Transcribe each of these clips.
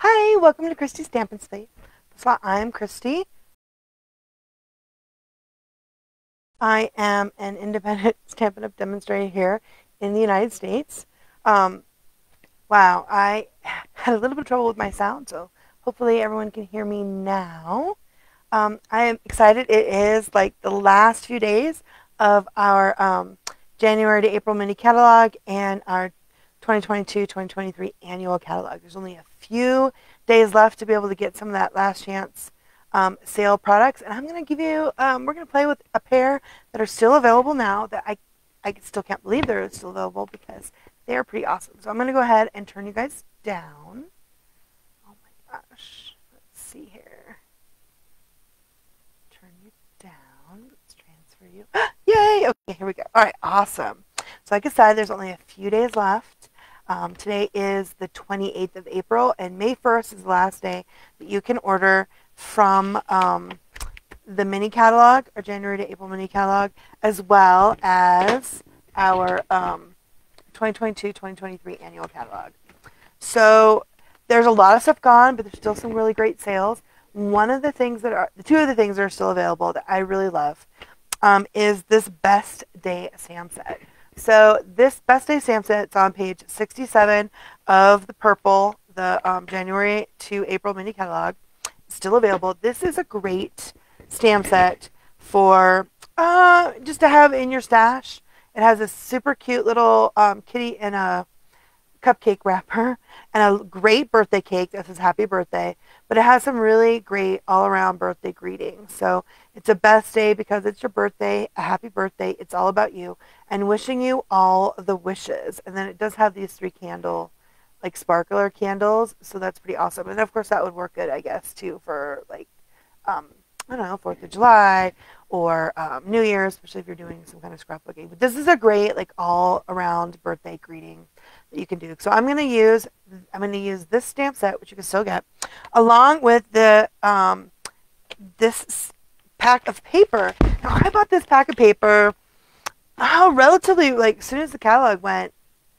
Hi, welcome to Christy's Stampin' Slate. So I'm Christy. I am an independent Stampin' Up! Demonstrator here in the United States. Um, wow, I had a little bit of trouble with my sound, so hopefully everyone can hear me now. I am excited. It is like the last few days of our January to April mini catalog and our 2022-2023 annual catalog. There's only a few days left to be able to get some of that last chance sale products. And I'm going to give you, we're going to play with a pair that are still available now that I still can't believe they're still available because they are pretty awesome. So I'm going to go ahead and turn you guys down. Oh my gosh. Let's see here. Turn you down. Let's transfer you. Yay! Okay, here we go. All right, awesome. So like I said, there's only a few days left. Today is the 28th of April, and May 1st is the last day that you can order from the mini catalog, our January to April mini catalog, as well as our 2022-2023 annual catalog. So there's a lot of stuff gone, but there's still some really great sales. One of the things that are, the two of the things that are still available that I really love is this Best Day stamp set. So this Best Day stamp set, it's on page 67 of the purple, the January to April mini catalog. It's still available. This is a great stamp set for just to have in your stash. It has a super cute little kitty in a cupcake wrapper and a great birthday cake that says happy birthday, but it has some really great all-around birthday greetings. So it's a best day because it's your birthday, a happy birthday, it's all about you, and wishing you all the wishes. And then it does have these 3 candle, like sparkler candles, so that's pretty awesome. And of course that would work good, I guess, too, for like I don't know, 4th of July or New Year's, especially if you're doing some kind of scrapbooking. But this is a great, like, all-around birthday greeting that you can do. So I'm going to use this stamp set, which you can still get, along with the this pack of paper. Now, I bought this pack of paper relatively, like, as soon as the catalog went.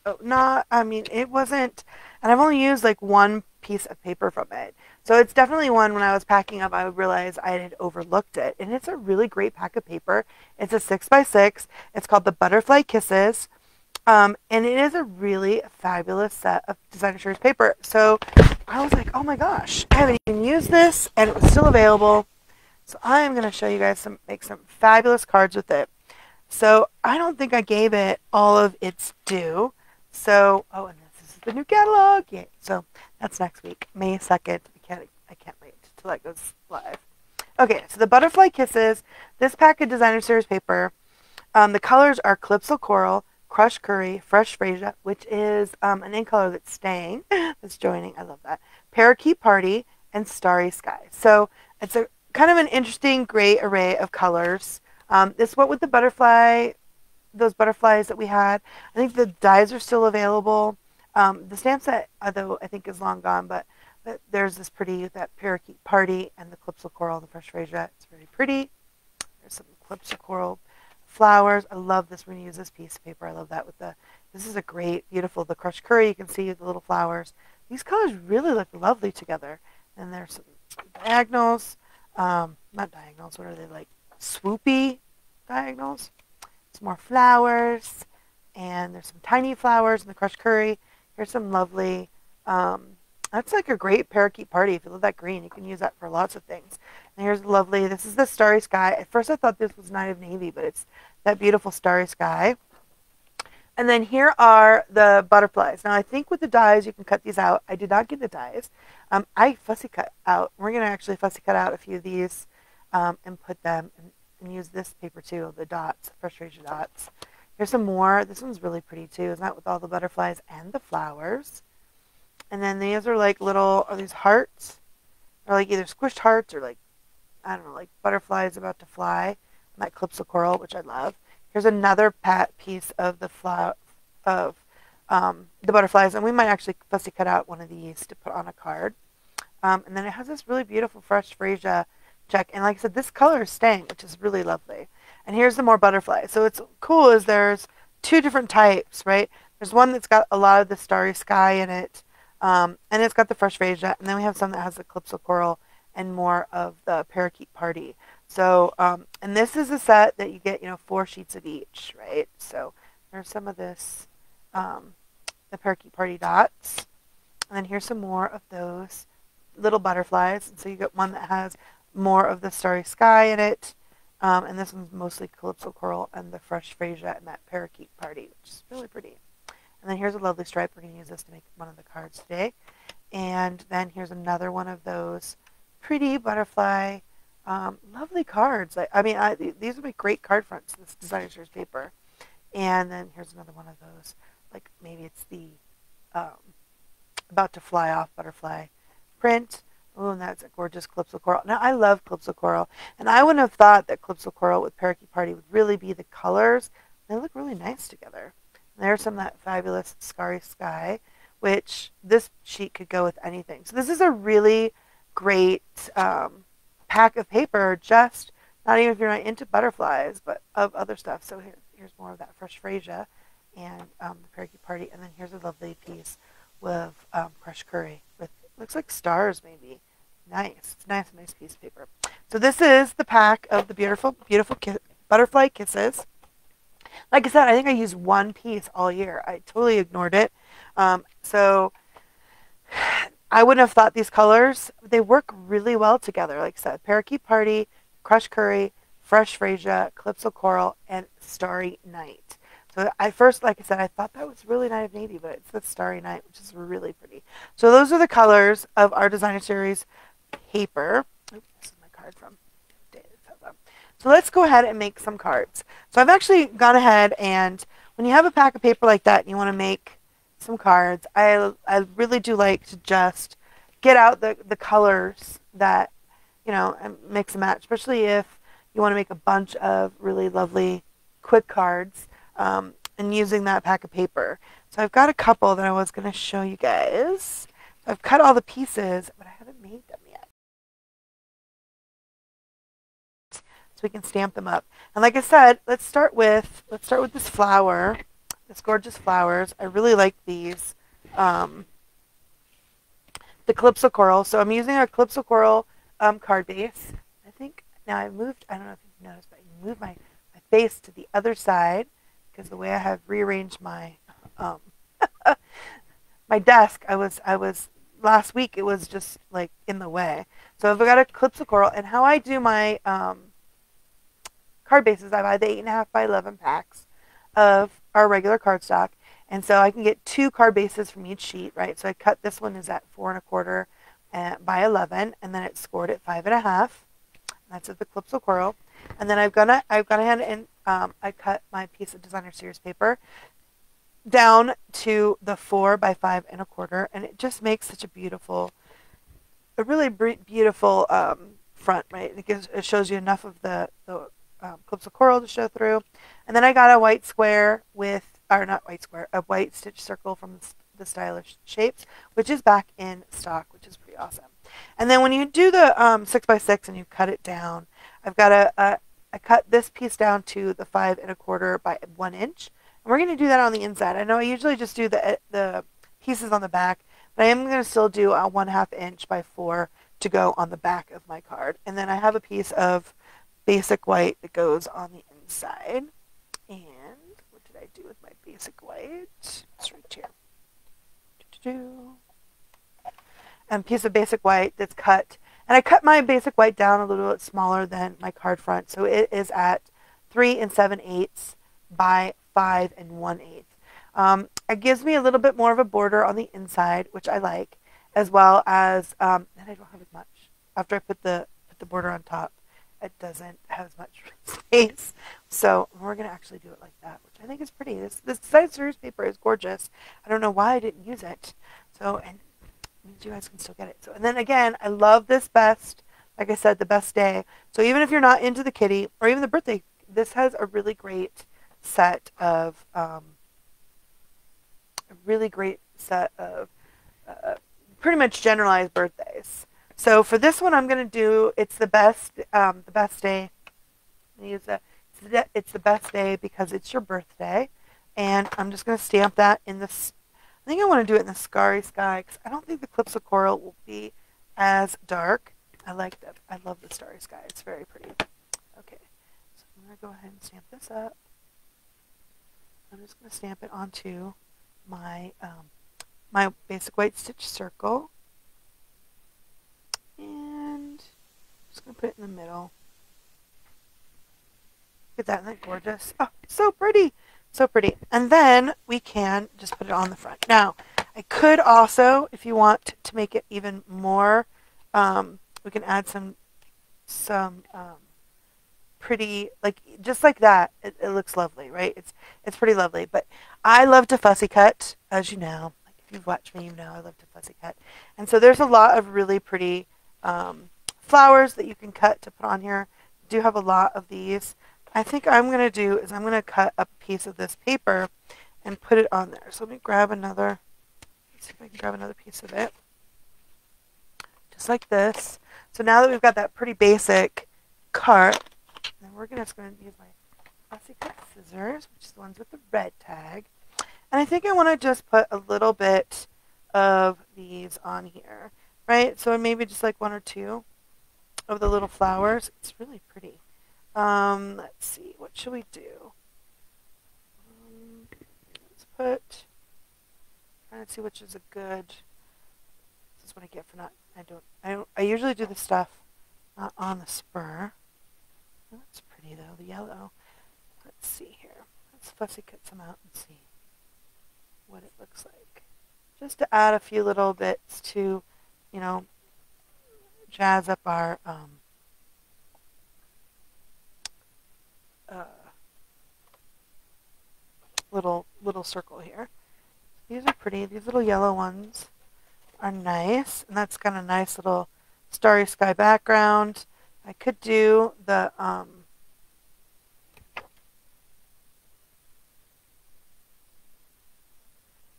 It wasn't, and I've only used like one piece of paper from it. So it's definitely one when I was packing up, I realized I had overlooked it. And it's a really great pack of paper. It's a 6x6. It's called the Butterfly Kisses. And it is a really fabulous set of designer series paper. So I was like, oh my gosh, I haven't even used this and it was still available. So I am going to show you guys make some fabulous cards with it. So I don't think I gave it all of its due. So, and this is the new catalog. Yeah, so that's next week, May 2nd. I can't wait till that goes live. Okay, so the Butterfly Kisses, this pack of designer series paper, the colors are Calypso Coral, Crushed Curry, Fresh Freesia, which is an ink color that's staying, that's joining, I love that, Parakeet Party, and Starry Sky. So it's a kind of an interesting, great array of colors. This went with the butterfly, those butterflies that we had. I think the dies are still available. The stamp set, though, I think is long gone, but there's this pretty, that Parakeet Party and the Calypso Coral, the Fresh Freesia. It's very pretty. There's some Calypso Coral flowers. I love this. We're going to use this piece of paper. I love that with this is a great, beautiful, the Crushed Curry. You can see the little flowers. These colors really look lovely together. And there's some diagonals. Not diagonals. What are they, like swoopy diagonals? Some more flowers. And there's some tiny flowers in the Crushed Curry. Here's some lovely, that's like a great Parakeet Party. If you love that green, you can use that for lots of things. And here's lovely, this is the Starry Sky. At first I thought this was Night of Navy, but it's that beautiful Starry Sky. And then here are the butterflies. Now I think with the dies you can cut these out. I did not get the dies. I fussy cut out. We're going to actually fussy cut out a few of these and put them, and use this paper too, the dots, Fresh Freesia dots. Here's some more. This one's really pretty too, isn't that, with all the butterflies and the flowers. And then these are like little, are these hearts? Or like either squished hearts or like, I don't know, like butterflies about to fly. And that Calypso Coral, which I love. Here's another piece of the the butterflies. And we might actually fussy cut out one of these to put on a card. And then it has this really beautiful Fresh Freesia check. And like I said, this color is staying, which is really lovely. And here's the more butterflies. So what's cool is there's 2 different types, right? There's one that's got a lot of the Starry Sky in it. And it's got the fresh Phasia, and then we have some that has the Calypso Coral and more of the Parakeet Party. So, and this is a set that you get, 4 sheets of each, right? So there's some of this, the Parakeet Party dots. And then here's some more of those little butterflies. And so you get one that has more of the starry sky in it. And this one's mostly Calypso Coral and the fresh Phasia and that Parakeet Party, which is really pretty. And then here's a lovely stripe. We're going to use this to make one of the cards today. And then here's another one of those pretty butterfly, lovely cards. These would make great card fronts, this designer series paper. And then here's another one of those. Like maybe it's the about to fly off butterfly print. Oh, and that's a gorgeous Calypso Coral. Now, I love Calypso Coral. And I wouldn't have thought that Calypso Coral with Parakeet Party would really be the colors. They look really nice together. And there's some of that fabulous Starry Sky, which this sheet could go with anything. So this is a really great pack of paper, just not even if you're not into butterflies, but of other stuff. So here's more of that fresh Phasia and the Parakeet Party. And then here's a lovely piece with crushed curry with, looks like stars maybe. Nice. It's a nice piece of paper. So this is the pack of the beautiful butterfly kisses. Like I said, I think I used one piece all year. I totally ignored it. So I wouldn't have thought these colors, they work really well together. Like I said, Parakeet Party, crushed curry, fresh Phasia, Calypso Coral, and Starry Night. So I first, like I said, I thought that was really Night of Navy, but it's the Starry Night, which is really pretty. So those are the colors of our designer series paper. Oops, this is my card from So let's go ahead and make some cards. So I've actually gone ahead, and when you have a pack of paper like that and you want to make some cards, I really do like to just get out the colors that, and mix and match, especially if you want to make a bunch of really lovely quick cards and using that pack of paper. So I've got a couple that I was going to show you guys. So I've cut all the pieces, but I haven't made them yet. So we can stamp them up. And like I said, let's start with this flower, this gorgeous flowers. I really like these. The Calypso Coral. So I'm using a Calypso Coral card base. I think now I moved, I don't know if you've noticed, but I moved my face to the other side because the way I have rearranged my my desk, I was last week it was just like in the way. So I've got a Calypso Coral, and how I do my card bases, I buy the 8.5 by 11 packs of our regular cardstock, and so I can get 2 card bases from each sheet, right? So I cut, this one is at 4 1/4 by 11, and then it's scored at 5.5. That's at the Calypso Coral, and then I've gone ahead and I cut my piece of designer series paper down to the 4 by 5 1/4, and it just makes such a really beautiful front, right? It shows you enough of the Calypso Coral to show through. And then I got a white square with, or not white square, a white stitch circle from the Stylish Shapes, which is back in stock, which is pretty awesome. And then when you do the 6 by 6 and you cut it down, I've got I cut this piece down to the 5 1/4 by 1 inch. And we're going to do that on the inside. I know I usually just do the pieces on the back, but I am going to still do a 1/2 inch by 4 to go on the back of my card. And then I have a piece of basic white that goes on the inside. And what did I do with my basic white? It's right here. And piece of basic white that's cut. And I cut my basic white down a little bit smaller than my card front. So it is at 3 7/8 by 5 1/8. It gives me a little bit more of a border on the inside, which I like, as well as, and I don't have as much. After I put the border on top, it doesn't have as much space. So we're going to actually do it like that, which I think is pretty. This design series paper is gorgeous. I don't know why I didn't use it. So, and you guys can still get it. So, and then again, I love this best, like I said, the best day. So even if you're not into the kitty or even the birthday, this has a really great set of, pretty much generalized birthdays. So for this one, I'm going to do, it's the best day. It's the best day because it's your birthday. And I'm just going to stamp that in this think I want to do it in the Starry Sky because I don't think the Clips of Coral will be as dark. I like that. I love the Starry Sky. It's very pretty. Okay, so I'm going to go ahead and stamp this up. I'm just going to stamp it onto my my basic white stitch circle. And I'm just going to put it in the middle. Look at that, isn't that gorgeous? Oh, so pretty. So pretty. And then we can just put it on the front. Now, I could also, if you want to make it even more, we can add some pretty, like, just like that. It looks lovely, right? It's pretty lovely. But I love to fussy cut, as you know. Like, if you've watched me, you know I love to fussy cut. And so there's a lot of really pretty flowers that you can cut to put on here. I do have a lot of these. I think I'm going to do is I'm going to cut a piece of this paper and put it on there. So let me grab another, let's see if I can grab another piece of it. Just like this. So now that we've got that pretty basic cart, then we're just going to use my fussy cut scissors, which is the ones with the red tag. And I think I want to just put a little bit of these on here, right? So maybe just like one or two of the little flowers. It's really pretty. Let's see, what should we do? Let's put, trying to see which is a good, this is what I get for not, I usually do the stuff not on the spur. Oh, that's pretty though, the yellow. Let's see here. Let's fussy cut some out and see what it looks like. Just to add a few little bits to, you know, jazz up our, little circle here. These are pretty. These little yellow ones are nice, and that's got a nice little starry sky background. I could do the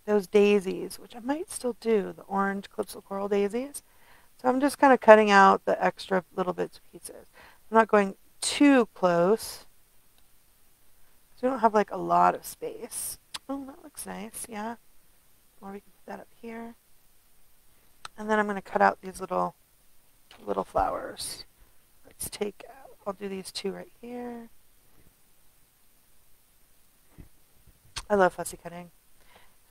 those daisies, which I might still do, the orange Clips of Coral daisies. So I'm just kind of cutting out the extra little bits and pieces. I'm not going too close. So we don't have like a lot of space. Oh, that looks nice, yeah. Or we can put that up here. And then I'm going to cut out these little flowers. Let's take out, I'll do these two right here. I love fussy cutting.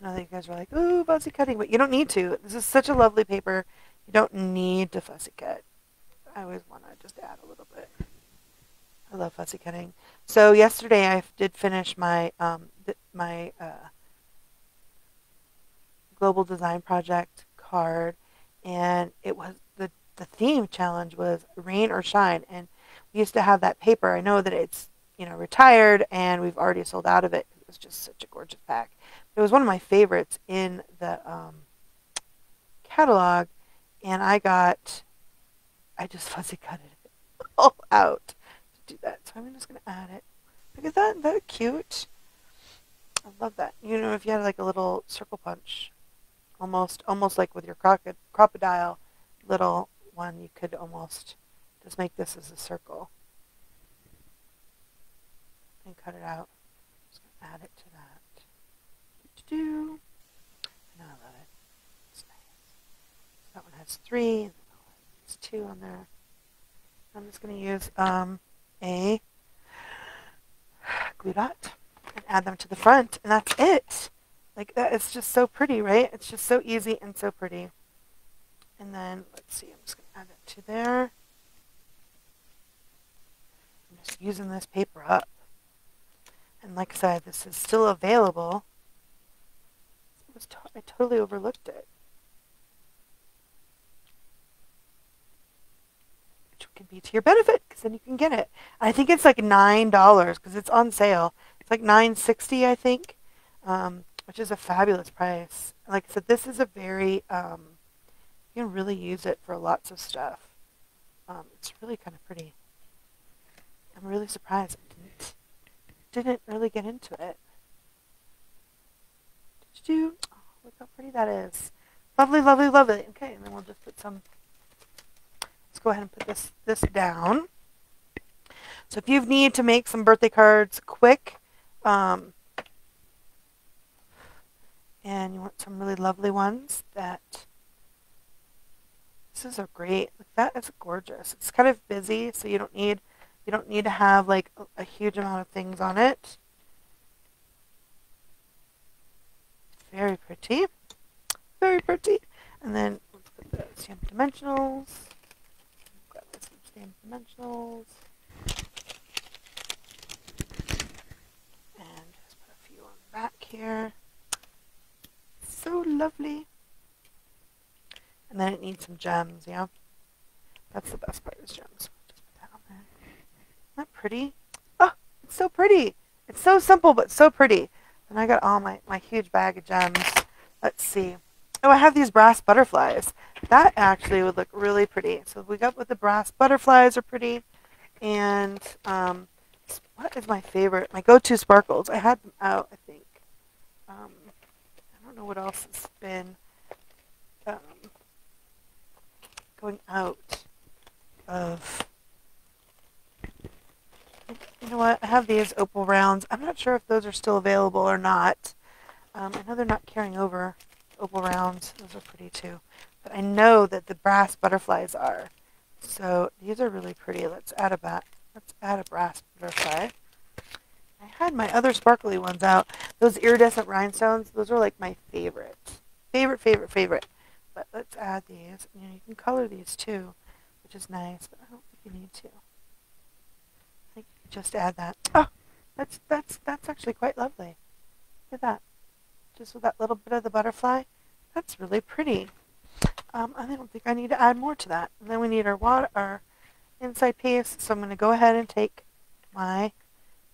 I know that you guys are like, ooh, fussy cutting, but you don't need to. This is such a lovely paper. You don't need to fussy cut. I always want to just add a little bit. I love fussy cutting. So yesterday I did finish my global design project card, and it was the theme challenge was rain or shine, and we used to have that paper. I know that it's, you know, retired and we've already sold out of it. It was just such a gorgeous pack. It was one of my favorites in the catalog, and I just fussy cut it all out to do that. So I'm just going to add it. Look at that. Isn't that cute? I love that. You know, if you had like a little circle punch, almost like with your crocodile little one, you could almost just make this as a circle and cut it out. Just going to add it to that. I know, I love it. It's nice. So that one has 3, and there's 2 on there. I'm just going to use a glue dot and add them to the front, and that's it. Like, that is just so pretty, right? It's just so easy and so pretty. And then, let's see, I'm just going to add that to there. I'm just using this paper up. And like I said, this is still available. I totally overlooked it. Which could be to your benefit, because then you can get it. I think it's like $9 because it's on sale. It's like $9.60, I think, which is a fabulous price. Like I said, this is a very, you can really use it for lots of stuff. It's really kind of pretty. I'm really surprised I didn't really get into it. Did you? Oh, look how pretty that is. Lovely, lovely, lovely. Okay, and then we'll just put some, let's go ahead and put this down. So if you need to make some birthday cards quick, and and you want some really lovely ones that, this is a great, that is gorgeous. It's kind of busy, so you don't need to have like a huge amount of things on it. Very pretty. Very pretty. And then let's put the stamp dimensionals. Grab some stamp dimensionals. And just put a few on the back here. So lovely. And then it needs some gems, yeah? That's the best part, is gems. Just put that on there. Isn't that pretty? Oh, it's so pretty. It's so simple, but so pretty. And I got all my huge bag of gems. Let's see. Oh, I have these brass butterflies. That actually would look really pretty. So we got with the brass butterflies are pretty. And what is my favorite? My go-to sparkles. I had them out, I think. I don't know what else has been going out of. You know what? I have these opal rounds. I'm not sure if those are still available or not. I know they're not carrying over opal rounds. Those are pretty too. But I know that the brass butterflies are. So these are really pretty. Let's add a brass butterfly. I had my other sparkly ones out. Those iridescent rhinestones, those are like my favorite. Favorite. But let's add these. You know, you can color these too, which is nice, but I don't think you need to. I think you just add that. Oh, that's actually quite lovely. Look at that. Just with that little bit of the butterfly. That's really pretty. I don't think I need to add more to that. And then we need our inside piece. So I'm going to go ahead and take my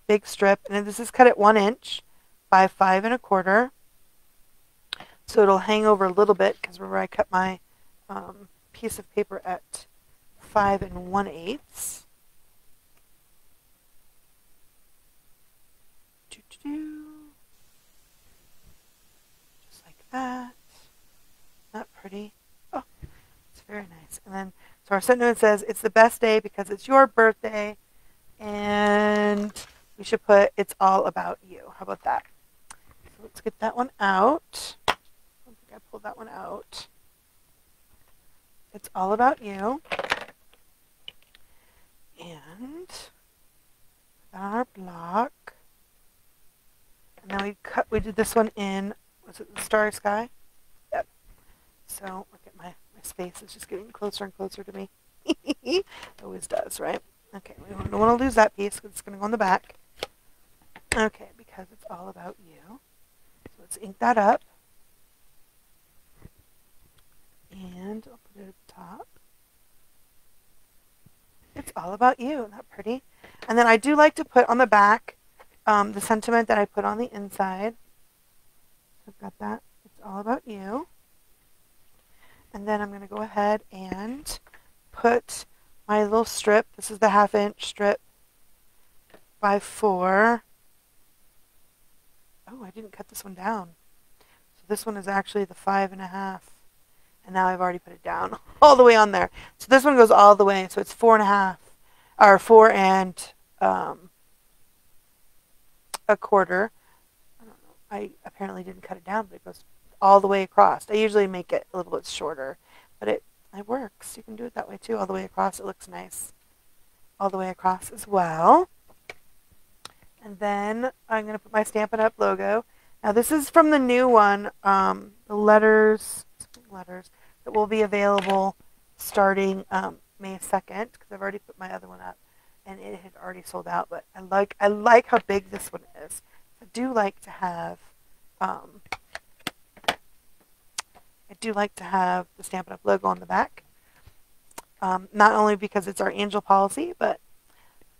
big strip, and this is cut at 1 inch by 5 1/4. So it'll hang over a little bit, because remember I cut my piece of paper at 5 1/8. Just like that. Not pretty. Oh, it's very nice. And then, so our sentiment says, it's the best day because it's your birthday, and we should put, it's all about you. How about that? So let's get that one out. I don't think I pulled that one out. It's all about you. And put that on our block. And then we did this one in, was it the Starry Sky? Yep. So look at my space is just getting closer and closer to me. It always does, right? Okay, we don't want to lose that piece because it's going to go on the back. Okay, because it's all about you. So let's ink that up. And I'll put it at the top. It's all about you. Isn't that pretty? And then I do like to put on the back the sentiment that I put on the inside. So I've got that. It's all about you. And then I'm going to go ahead and put my little strip. This is the 1/2 inch strip by 4. Oh, I didn't cut this one down. So this one is actually the 5 1/2. And now I've already put it down all the way on there. So this one goes all the way. So it's 4 1/2, or 4 1/4. I don't know. I apparently didn't cut it down, but it goes all the way across. I usually make it a little bit shorter, but it works. You can do it that way too, all the way across. It looks nice. All the way across as well. And then I'm going to put my Stampin' Up! Logo. Now this is from the new one, the letters that will be available starting May 2nd, because I've already put my other one up and it had already sold out. But I like how big this one is. I do like to have the Stampin' Up! Logo on the back. Not only because it's our angel policy, but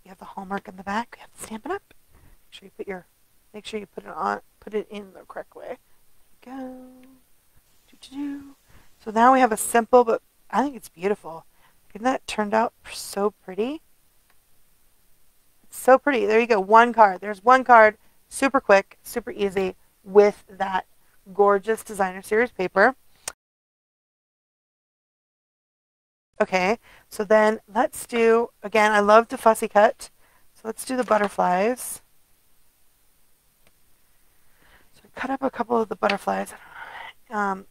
you have the hallmark on the back. You have the Stampin' Up! Make sure you put it in the correct way. There we go. So now we have a simple, but I think it's beautiful. Isn't that turned out so pretty? It's so pretty. There you go. One card. There's one card. Super quick, super easy, with that gorgeous designer series paper. Okay, so then let's do, again, I love to fussy cut. So let's do the butterflies. So I cut up a couple of the butterflies.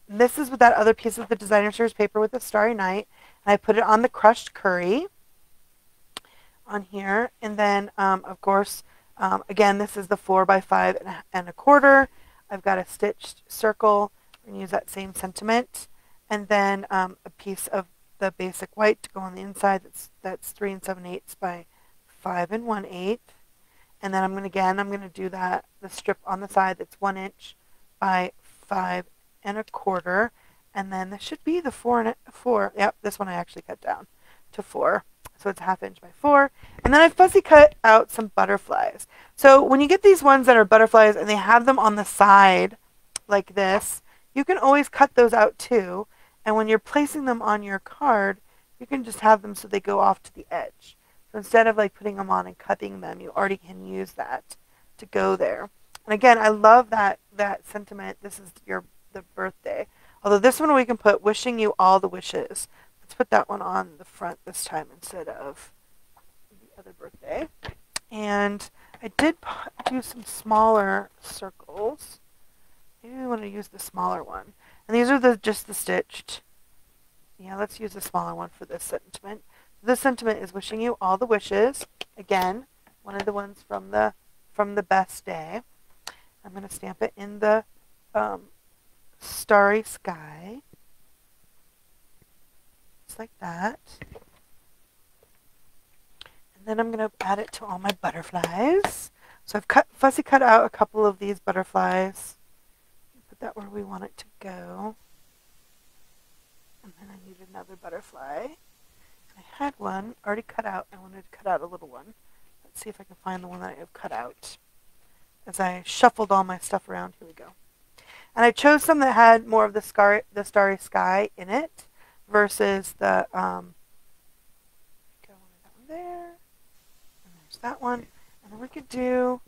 This is with that other piece of the designer series paper with the Starry Night. And I put it on the crushed curry on here. And then, of course, again, this is the 4x5 1/4. I've got a stitched circle. We're going to use that same sentiment. And then a piece of the basic white to go on the inside. That's 3 7/8 by 5 1/8. And then I'm going to do the strip on the side that's 1 inch by 5 1/4. And then this should be the 4. Yep, this one I actually cut down to 4. So it's 1/2 inch by 4. And then I fussy cut out some butterflies. So when you get these ones that are butterflies and they have them on the side like this, you can always cut those out too. And when you're placing them on your card, you can just have them so they go off to the edge. So instead of like putting them on and cutting them, you already can use that to go there. And again, I love that sentiment. This is the birthday. Although this one we can put wishing you all the wishes. Let's put that one on the front this time instead of the other birthday. And I did do some smaller circles. Maybe we want to use the smaller one. And these are just the stitched. Yeah, let's use the smaller one for this sentiment. This sentiment is wishing you all the wishes. Again, one of the ones from the best day. I'm going to stamp it in the starry sky. Just like that. And then I'm going to add it to all my butterflies. So I've fussy cut out a couple of these butterflies. Put that where we want it to go. And then I need another butterfly. I had one already cut out. I wanted to cut out a little one. Let's see if I can find the one that I have cut out. As I shuffled all my stuff around, here we go. And I chose some that had more of the starry sky in it versus the that one there. And there's that one. And then we could do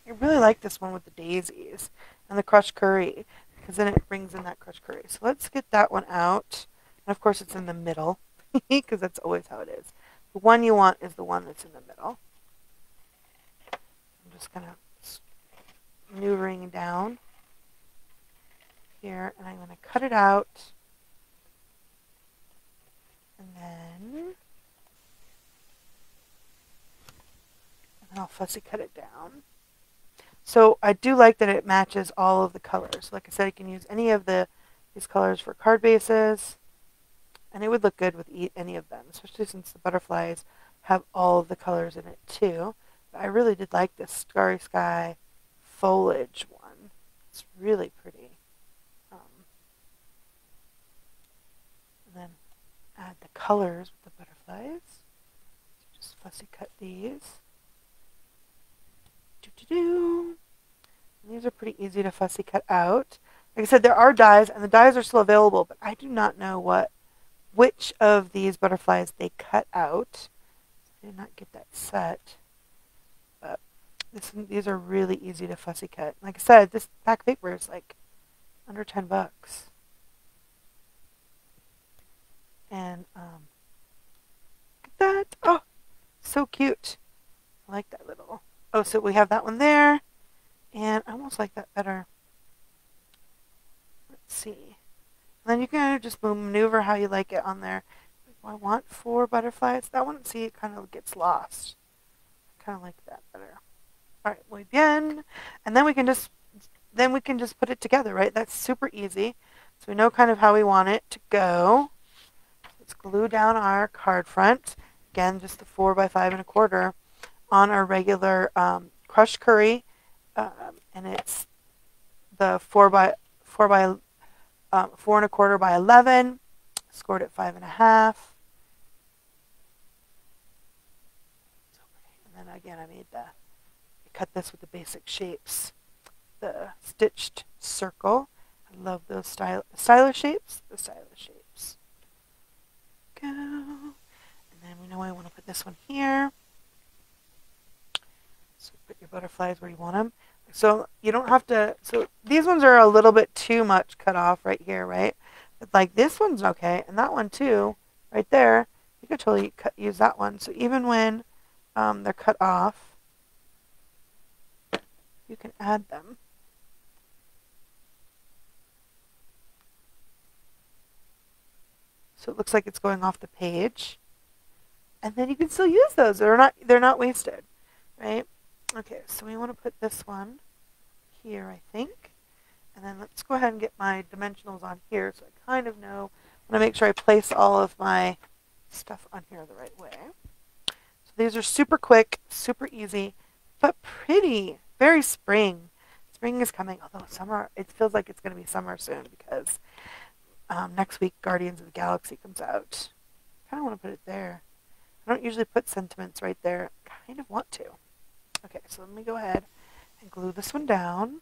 I really like this one with the daisies and the crushed curry because then it brings in that crushed curry. So let's get that one out. And of course it's in the middle because that's always how it is. The one you want is the one that's in the middle. I'm just going to maneuvering down here and I'm going to cut it out. And then I'll fussy cut it down. So I do like that it matches all of the colors. Like I said, you can use any of these colors for card bases. And it would look good with any of them, especially since the butterflies have all of the colors in it too. But I really did like this Starry Sky foliage one. It's really pretty. And then add the colors with the butterflies. So just fussy cut these. And these are pretty easy to fussy cut out. Like I said, there are dies, and the dies are still available, but I do not know which of these butterflies they cut out. I did not get that set. But these are really easy to fussy cut. Like I said, this back paper is like under $10. And look at that. Oh, so cute. I like that little. Oh, so we have that one there. And I almost like that better. Let's see. And then you can just maneuver how you like it on there. Do I want 4 butterflies? That one, see, it kind of gets lost. I kind of like that better. All right, muy bien. And then we can just put it together, right? That's super easy. So we know kind of how we want it to go. Let's glue down our card front. Again, just the 4x5 1/4 on our regular crushed curry. And it's the 4 1/4 by 11, scored at 5.5. So and then again, I cut this with the basic shapes. The stitched circle. I love those stylish shapes. The stylish shapes. Go. And then we know I want to put this one here. So put your butterflies where you want them. So you don't have to, so these ones are a little bit too much cut off right here, right? But like this one's okay, and that one too, right there, you could totally use that one. So even when they're cut off, you can add them. So it looks like it's going off the page. And then you can still use those. They're not wasted, right? Okay, so we want to put this one here, I think. And then let's go ahead and get my dimensionals on here so I kind of know. I want to make sure I place all of my stuff on here the right way. So these are super quick, super easy, but pretty. Very spring. Spring is coming, although summer, it feels like it's going to be summer soon because next week Guardians of the Galaxy comes out. I kind of want to put it there. I don't usually put sentiments right there. I kind of want to. Okay, so let me go ahead and glue this one down.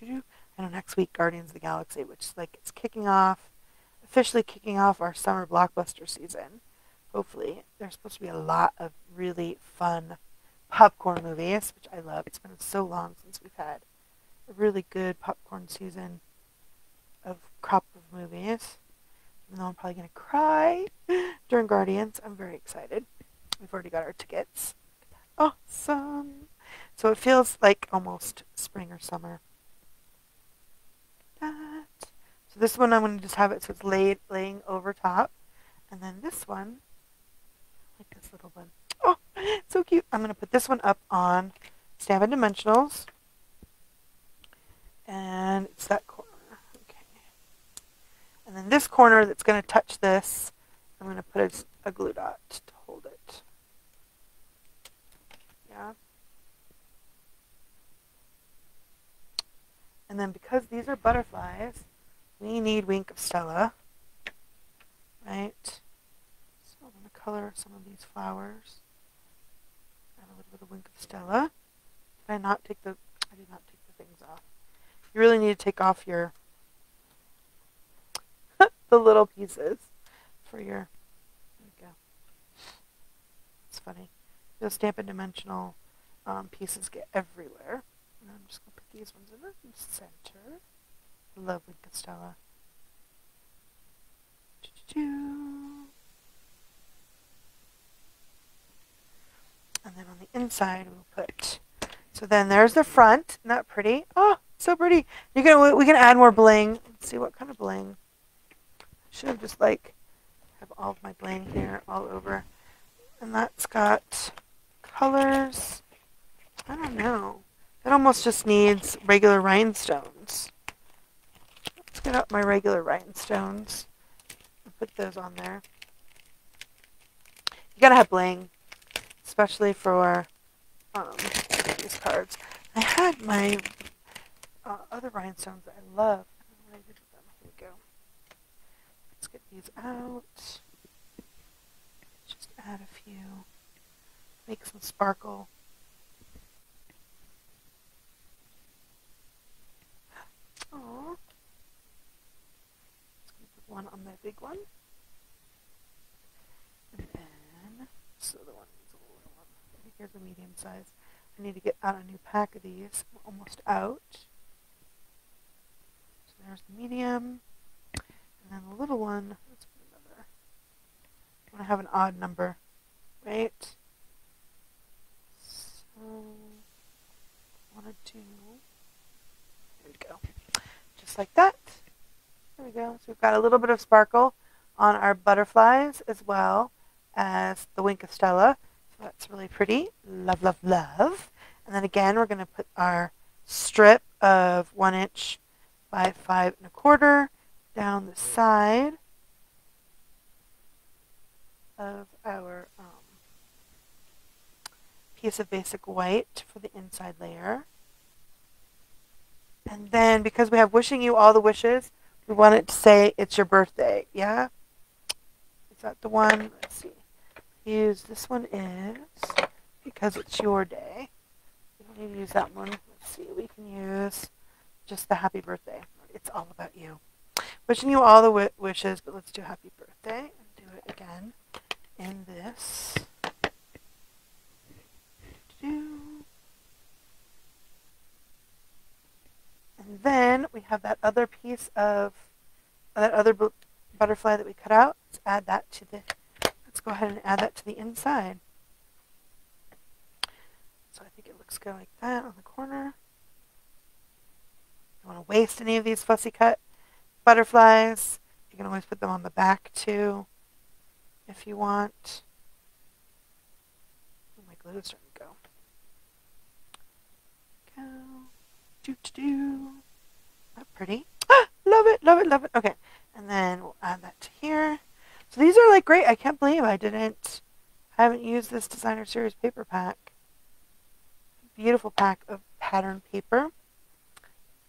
I know next week Guardians of the Galaxy, which is like it's officially kicking off our summer blockbuster season. Hopefully. There's supposed to be a lot of really fun popcorn movies, which I love. It's been so long since we've had a really good popcorn season of crop of movies. Even though I'm probably going to cry during Guardians, I'm very excited. We've already got our tickets. Awesome. So it feels like almost spring or summer. So this one I'm going to just have it so it's laying over top. And then this one, like this little one. Oh, so cute. I'm going to put this one up on Stampin' Dimensionals. And it's that corner. Okay. And then this corner that's going to touch this, I'm going to put a glue dot to hold it. Yeah. And then because these are butterflies, we need Wink of Stella, right? So I'm going to color some of these flowers. Add a little bit of Wink of Stella. I did not take the things off. You really need to take off your the little pieces for your. There we go. It's funny. Those Stampin' Dimensional pieces get everywhere. And I'm just going to put these ones in the center. I love Wink of Stella. And then on the inside we'll put. So then there's the front. Isn't that pretty? Oh, so pretty. We can add more bling. Let's see what kind of bling. I should have just have all of my bling here all over. And that's got colors. I don't know. It almost just needs regular rhinestones. Let's get out my regular rhinestones and put those on there. You gotta have bling, especially for these cards. I had my other rhinestones that I love. I don't know what I did with them. Here we go. Let's get these out. Just add a few. Make some sparkle. Aww. Let's put one on that big one. And then, so the one needs a little one. I think here's a medium size. I need to get out a new pack of these. I'm almost out. So there's the medium. And then the little one, let's put another. I want to have an odd number, right? So, I want to do, there we go. Just like that. There we go. So we've got a little bit of sparkle on our butterflies as well as the Wink of Stella. So that's really pretty. Love, love, love. And then again, we're going to put our strip of 1 inch by 5 1/4 down the side of our piece of basic white for the inside layer. And then because we have wishing you all the wishes, we want it to say it's your birthday. Yeah? Is that the one? Let's see. Use this one is because it's your day. We don't need to use that one. Let's see. We can use just the happy birthday. It's all about you. Wishing you all the wishes, but let's do happy birthday and do it again in this. And then we have that other piece of that other butterfly that we cut out. Let's add that to the. Let's go ahead and add that to the inside. So I think it looks Just go like that on the corner. Don't want to waste any of these fussy cut butterflies. You can always put them on the back too if you want. Oh, my glue is starting to go. Do. Not pretty. Love it, love it, love it. Okay, and then we'll add that to here. So these are like great. I can't believe I haven't used this designer series paper pack. Beautiful pack of pattern paper.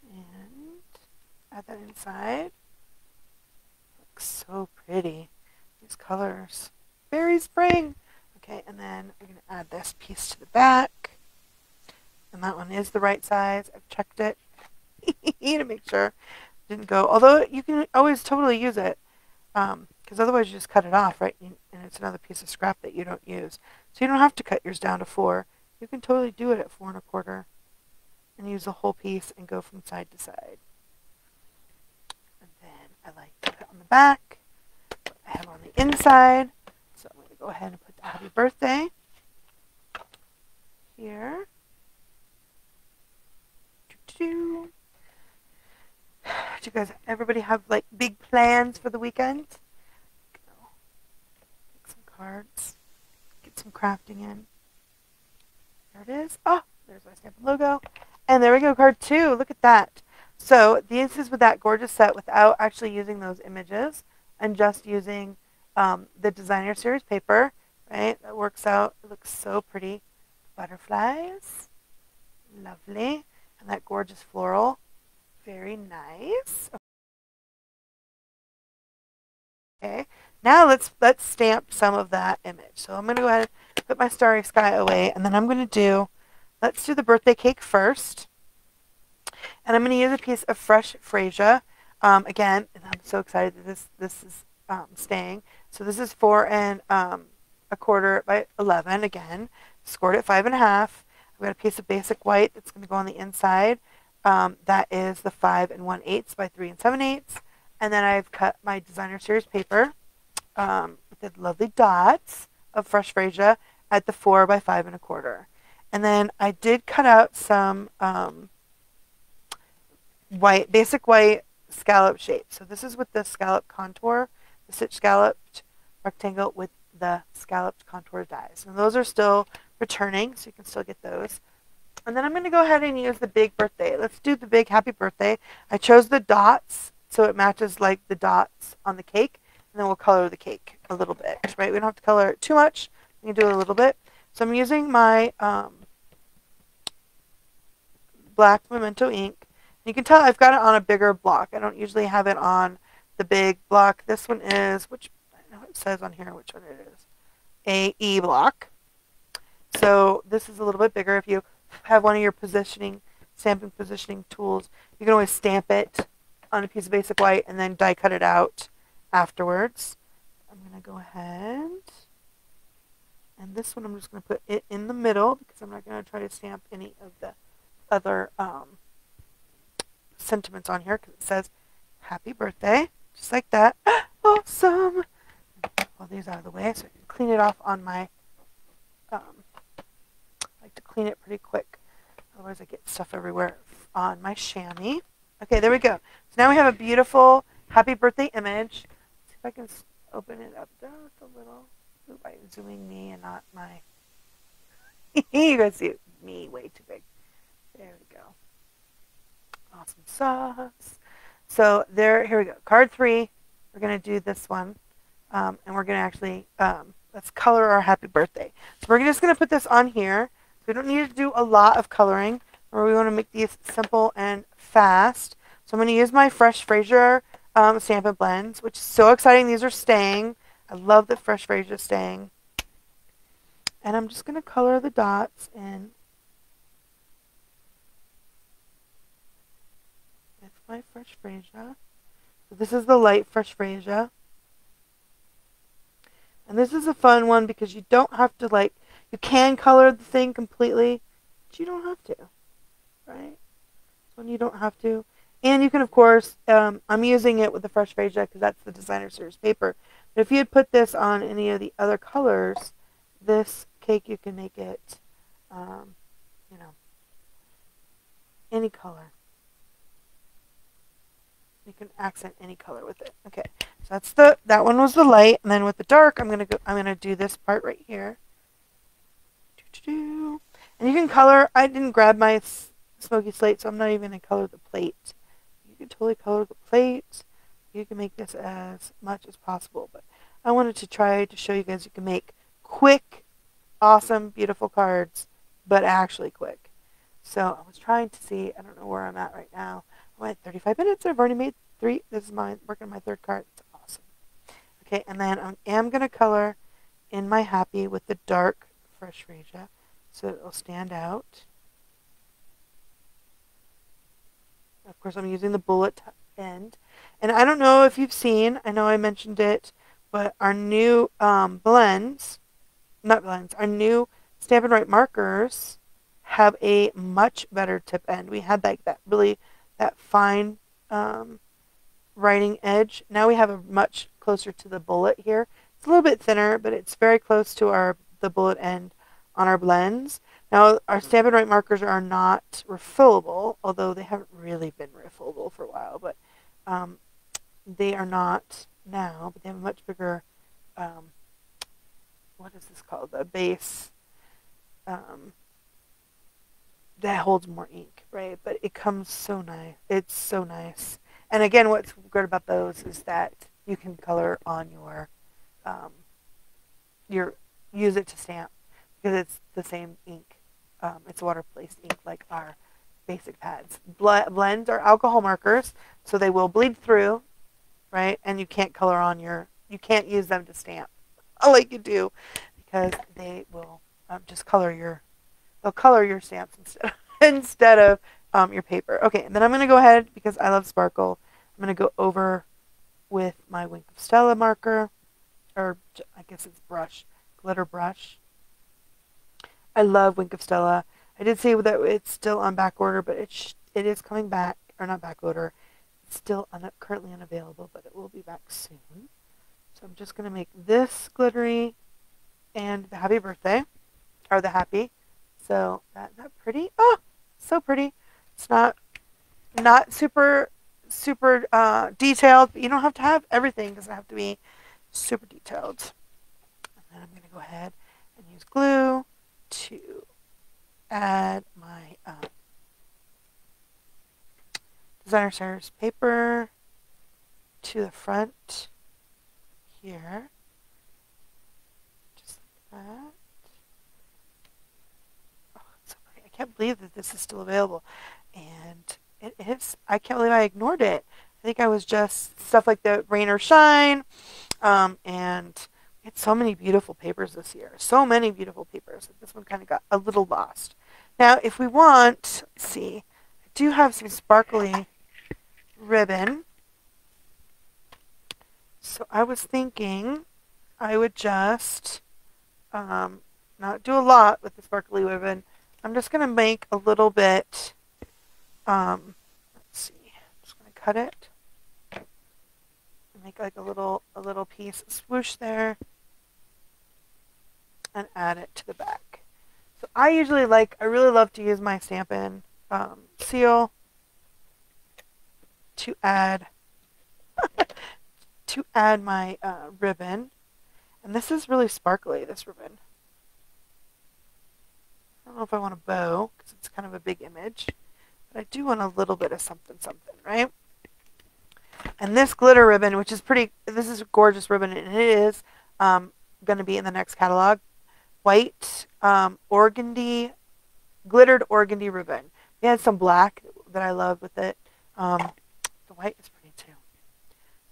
And add that inside. Looks so pretty. These colors. Very spring. Okay, and then we're going to add this piece to the back. And that one is the right size. I've checked it to make sure it didn't go. Although you can always totally use it. Because otherwise you just cut it off, right? And it's another piece of scrap that you don't use. So you don't have to cut yours down to 4. You can totally do it at 4 1/4 and use the whole piece and go from side to side. And then I like to put on the back what I have on the inside. So I'm going to go ahead and put the happy birthday here. Do you guys, everybody have like big plans for the weekend? Go. Make some cards. Get some crafting in. There it is. Oh, there's my stamp and logo. And there we go, card 2. Look at that. So this is with that gorgeous set without actually using those images and just using the designer series paper, right? That works out. It looks so pretty. Butterflies. Lovely. And that gorgeous floral. Very nice. Okay. Now let's stamp some of that image. So I'm going to go ahead and put my starry sky away, and then I'm going to let's do the birthday cake first. And I'm going to use a piece of fresh freesia. Again, and I'm so excited that this is staying. So this is 4 1/4 by 11. Again, scored at 5 1/2. I've got a piece of basic white that's going to go on the inside. That is the 5 1/8 by 3 7/8. And then I've cut my designer series paper with the lovely dots of fresh freesia at the 4 by 5 1/4. And then I did cut out some basic white scallop shape. So this is with the scallop contour, the stitch scalloped rectangle with the scalloped contour dies. And those are still returning, so you can still get those. And then I'm going to go ahead and use the big birthday. Let's do the big happy birthday. I chose the dots so it matches like the dots on the cake. And then we'll color the cake a little bit, right? We don't have to color it too much. We can do it a little bit. So I'm using my black Memento ink. You can tell I've got it on a bigger block. I don't usually have it on the big block. This one is, I know it says on here which one it is, a E block. So this is a little bit bigger. If you have one of your stamping positioning tools, you can always stamp it on a piece of basic white and then die cut it out afterwards. I'm going to go ahead, and this one I'm just going to put it in the middle because I'm not going to try to stamp any of the other sentiments on here because it says happy birthday, just like that. Awesome. Pull these out of the way so I can clean it off on my I like to clean it pretty quick, otherwise I get stuff everywhere on my chamois. Okay, there we go. So now we have a beautiful happy birthday image. Let's see if I can open it up just a little. Ooh, by zooming me and not my you guys see me way too big. There we go. Awesome sauce. So here we go. Card 3. We're going to do this one. And we're going to actually, let's color our happy birthday. So we're just going to put this on here. So we don't need to do a lot of coloring. Or we want to make these simple and fast. So I'm going to use my Fresh Freesia Stampin' Blends, which is so exciting. These are staying. I love that Fresh Freesia is staying. And I'm just going to color the dots in with my Fresh Freesia. So this is the light Fresh Freesia. And this is a fun one because you don't have to you can color the thing completely, but you don't have to, right? This one you don't have to. And you can, of course, I'm using it with the Fresh Freesia because that's the designer series paper. But if you had put this on any of the other colors, this cake you can make it, any color. You can accent any color with it. Okay, so that's that one was the light, and then with the dark, I'm gonna do this part right here. And you can color. I didn't grab my smoky slate, so I'm not even gonna color the plate. You can totally color the plate. You can make this as much as possible, but I wanted to try to show you guys you can make quick, awesome, beautiful cards, but actually quick. So I was trying to see. I don't know where I'm at right now. I'm at 35 minutes. I've already made 3. This is working on my 3rd card. It's awesome. Okay, and then I am going to color in my happy with the dark fresh Raja so it'll stand out. Of course, I'm using the bullet end. And I don't know if you've seen, I know I mentioned it, but our new blends, not blends, our new Stampin' Write markers have a much better tip end. We had like that fine writing edge. Now we have a much closer to the bullet here. It's a little bit thinner, but it's very close to the bullet end on our blends. Now, our Stampin' Write markers are not refillable, although they haven't really been refillable for a while, but they are not now, but they have a much bigger, what is this called? The base that holds more ink, right? But it comes so nice. It's so nice. And again, what's good about those is that you can color on use it to stamp because it's the same ink. It's water-based ink like our basic pads. Blends are alcohol markers, so they will bleed through, right? And you can't color on you can't use them to stamp like you do because they will just they'll color your stamps instead of your paper. Okay, and then I'm going to go ahead, because I love sparkle, I'm going to go over with my Wink of Stella marker, or I guess it's glitter brush. I love Wink of Stella. I did say that it's still on back order, but it is coming back, or not back order. It's still currently unavailable, but it will be back soon. So I'm just going to make this glittery and the happy birthday, or the happy. So that pretty? Oh, so pretty. It's not super detailed, but you don't have to have everything. It doesn't have to be super detailed. And then I'm going to go ahead and use glue to add my designer stars paper to the front here, just like that. Oh, it's so pretty. I can't believe that this is still available, and it is. I can't believe I ignored it. I think I was just stuff like the rain or shine, and we had so many beautiful papers this year. So many beautiful papers. This one kind of got a little lost. Now, if we want, let's see, I do have some sparkly ribbon. So I was thinking I would just not do a lot with the sparkly ribbon. I'm just going to make a little bit, let's see, I'm just going to cut it. Make like a little piece, swoosh there, and add it to the back. So I really love to use my Stampin' seal to add my ribbon, and this is really sparkly, this ribbon. I don't know if I want a bow because it's kind of a big image, but I do want a little bit of something, right? And this glitter ribbon, this is a gorgeous ribbon, and it is going to be in the next catalog. White glittered organdy ribbon. We had some black that I love with it. The white is pretty too.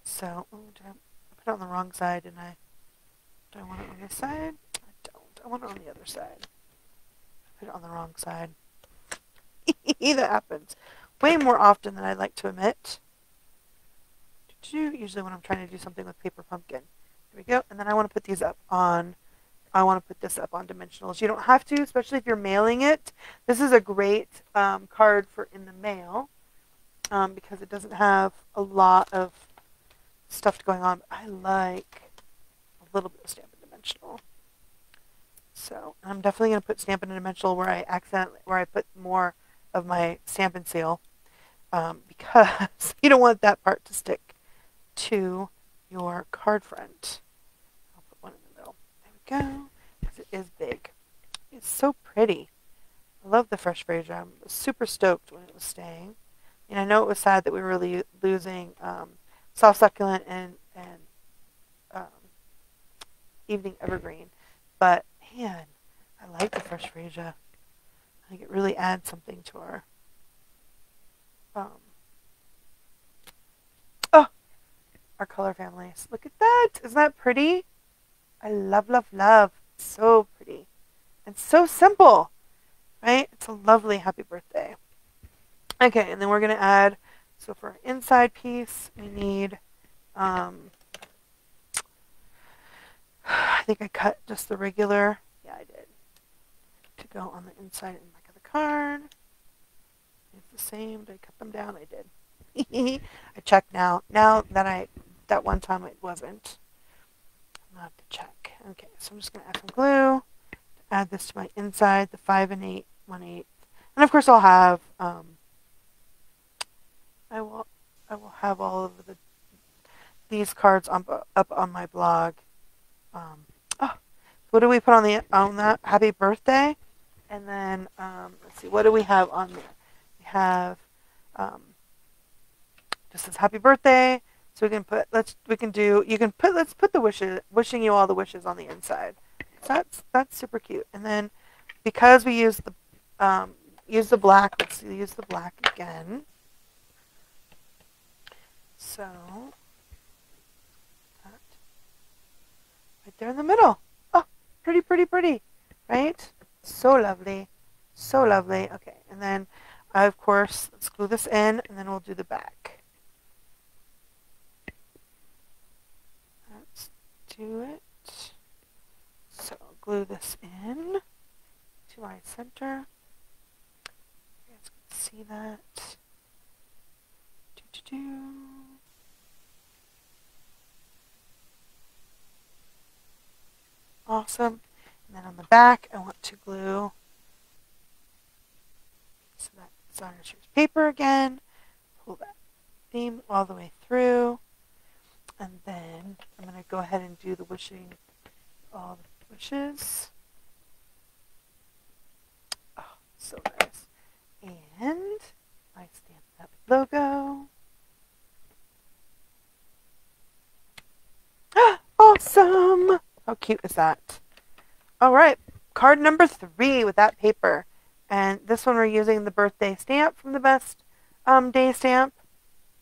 So, did I put it on the wrong side, didn't I? Do I want it on this side? I don't. I want it on the other side. I put it on the wrong side. That happens way more often than I'd like to admit. Usually when I'm trying to do something with paper pumpkin. There we go. And then I want to put this up on dimensionals. You don't have to, especially if you're mailing it. This is a great card for in the mail because it doesn't have a lot of stuff going on. I like a little bit of Stampin' Dimensional. So I'm definitely going to put Stampin' Dimensional where I put more of my Stampin' Seal because you don't want that part to stick to your card front. I'll put one in the middle. There we go. Because it is big. It's so pretty. I love the fresh Fraser. I was super stoked when it was staying. And I know it was sad that we were losing Soft Succulent and um, Evening Evergreen. But, man, I like the fresh Fraser. I think it really adds something to our our color families. Look at that. Isn't that pretty? I love, love, love. So pretty. And so simple. Right? It's a lovely happy birthday. Okay, and then we're going to add, so for our inside piece, we need, I think I cut just the regular, yeah, I did, to go on the inside and back of the card. It's the same. Did I cut them down? I did. I checked now. Now that that one time it wasn't. I'm going to have to check. Okay, so I'm just going to add some glue. Add this to my inside, the 5 and 8, 1/8. And of course I'll have, I will have all of these cards up on my blog. What do we put on that? Happy birthday. And then, let's see, what do we have on there? We have, just says happy birthday. So we can put, let's put the wishes, wishing you all the wishes on the inside. So that's super cute. And then because we use the black, let's use the black again. So that right there in the middle. Oh, pretty, pretty, pretty, right? So lovely, so lovely. Okay, and then of course let's glue this in, and then we'll do the back. Let's do it. So I'll glue this in to my center. You guys can see that. Awesome. And then on the back, I want to glue so that designer choose paper again. Pull that theme all the way through. And then I'm going to go ahead and do the wishing, all the wishes. Oh, so nice. And I stamp that logo. Awesome! How cute is that? All right, card number 3 with that paper. And this one we're using the birthday stamp from the Best Day Stamp.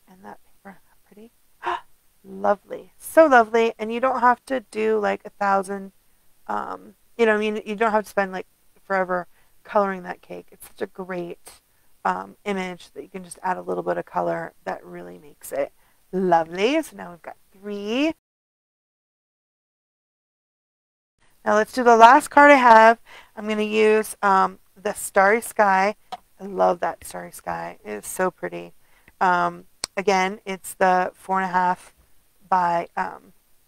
And that paper, pretty. Lovely. So lovely. And you don't have to do like 1,000, you know, I mean, you don't have to spend like forever coloring that cake. It's such a great image that you can just add a little bit of color that really makes it lovely. So now we've got 3. Now let's do the last card I have. I'm going to use the Starry Sky. I love that Starry Sky. It is so pretty. Again, it's the 4.5 by,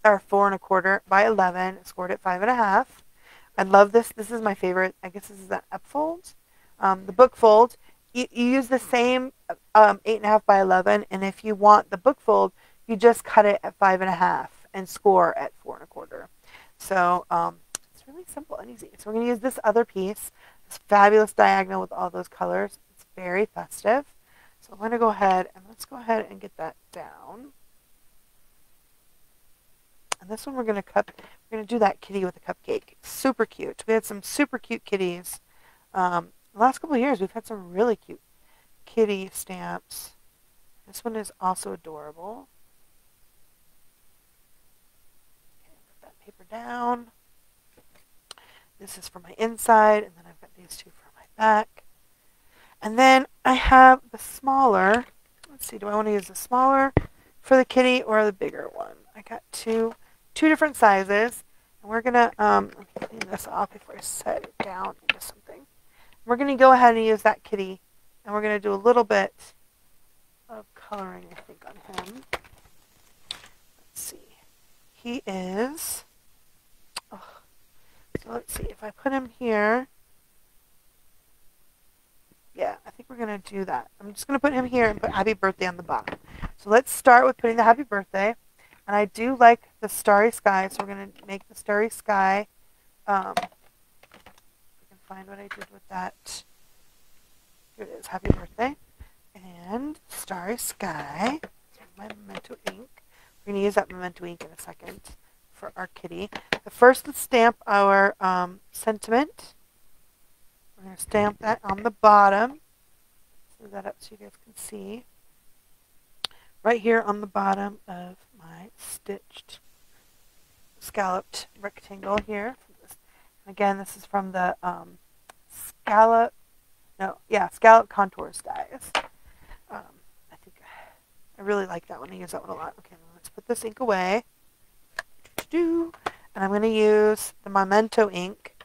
or 4 1/4 by 11. Scored at 5.5. I love this. This is my favorite. I guess this is the upfold. The book fold. You use the same 8.5 by 11, and if you want the book fold, you just cut it at 5.5 and score at 4 1/4. So it's really simple and easy. So we're going to use this other piece, this fabulous diagonal with all those colors. It's very festive. So I'm going to go ahead and let's go ahead and get that down. And this one we're going to do that kitty with a cupcake. Super cute. We had some super cute kitties. The last couple of years we've had some really cute kitty stamps. This one is also adorable. Okay, put that paper down. This is for my inside, and then I've got these 2 for my back. And then I have the smaller. Let's see, do I want to use the smaller for the kitty or the bigger one? I got two different sizes. And we're going to let me clean this off before I set it down into something. We're going to go ahead and use that kitty, and we're going to do a little bit of coloring, I think, on him. Let's see. He is, so let's see, if I put him here, yeah, I think we're to do that. I'm just going to put him here and put happy birthday on the bottom. So let's start with putting the happy birthday. And I do like the starry sky, so we're going to make the starry sky. I can find what I did with that. Here it is, happy birthday. And starry sky. My Memento ink. We're going to use that Memento ink in a second for our kitty. But first, let's stamp our sentiment. We're going to stamp that on the bottom. Move that up so you guys can see. Right here on the bottom of my stitched scalloped rectangle here. Again, this is from the Scallop Contours dies. I think I really like that one. I use that one a lot. Okay, let's put this ink away. And I'm going to use the Memento ink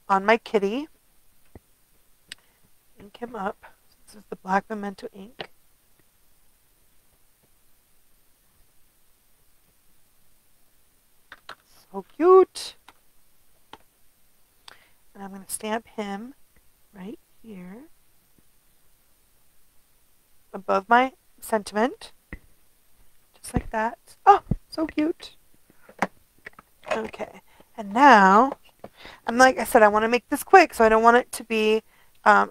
on my kitty. Ink him up. This is the black Memento ink. So cute. And I'm going to stamp him right here above my sentiment. Just like that. Oh, so cute. Okay. And now, like I said, I want to make this quick, so I don't want it to be I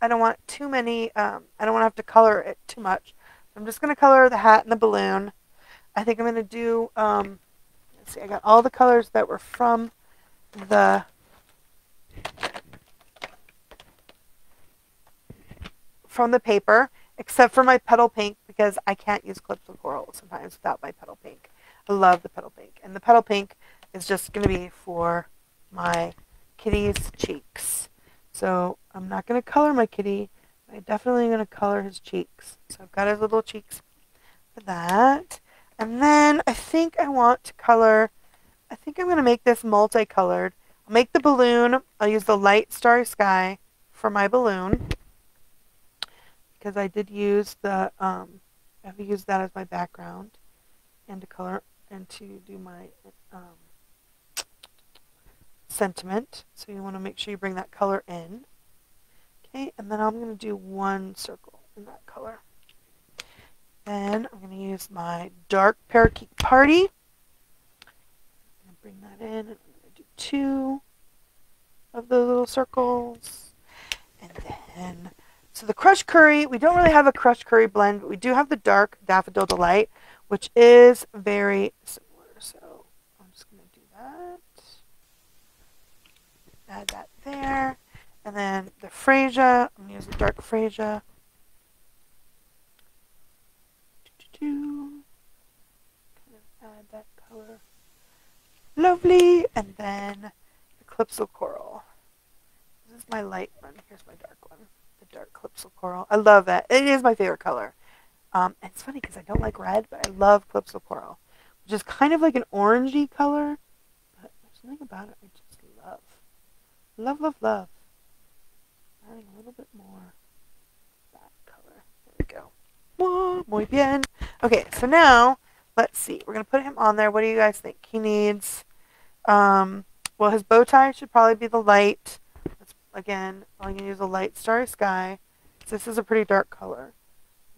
don't want too many, I don't want to have to color it too much. So I'm just going to color the hat and the balloon. I think I'm going to do, let's see, I got all the colors that were from the paper, except for my petal pink, because I can't use Calypso Coral sometimes without my petal pink. I love the petal pink. And the petal pink is just going to be for my kitty's cheeks. So I'm not going to color my kitty. I'm definitely going to color his cheeks. So I've got his little cheeks for that. And then I think I want to color, I think I'm going to make this multicolored. I'll make the balloon. I'll use the light starry sky for my balloon, because I did use the, I used that as my background and to color and to do my sentiment. So you want to make sure you bring that color in. Okay, and then I'm going to do one circle in that color. Then I'm going to use my dark Parakeet Party. I'm going to bring that in, and I'm going to do 2 of those little circles. And then, so the Crushed Curry, we don't really have a Crushed Curry blend, but we do have the dark Daffodil Delight, which is very similar. So I'm just going to do that. Add that there. And then the Freesia, I'm going to use the dark Freesia. Kind of add that color. Lovely. And then the Calypso Coral. This is my light one. Here's my dark one. The dark Calypso Coral. I love that. It is my favorite color. And it's funny because I don't like red, but I love Calypso Coral, which is kind of like an orangey color. But there's something about it I just love. Love, love, love. Adding a little bit more of that color. There we go. Whoa, muy bien. Okay, so now, let's see. We're going to put him on there. What do you guys think? He needs, well, his bow tie should probably be the light. Again, I'm going to use a light starry sky. So this is a pretty dark color.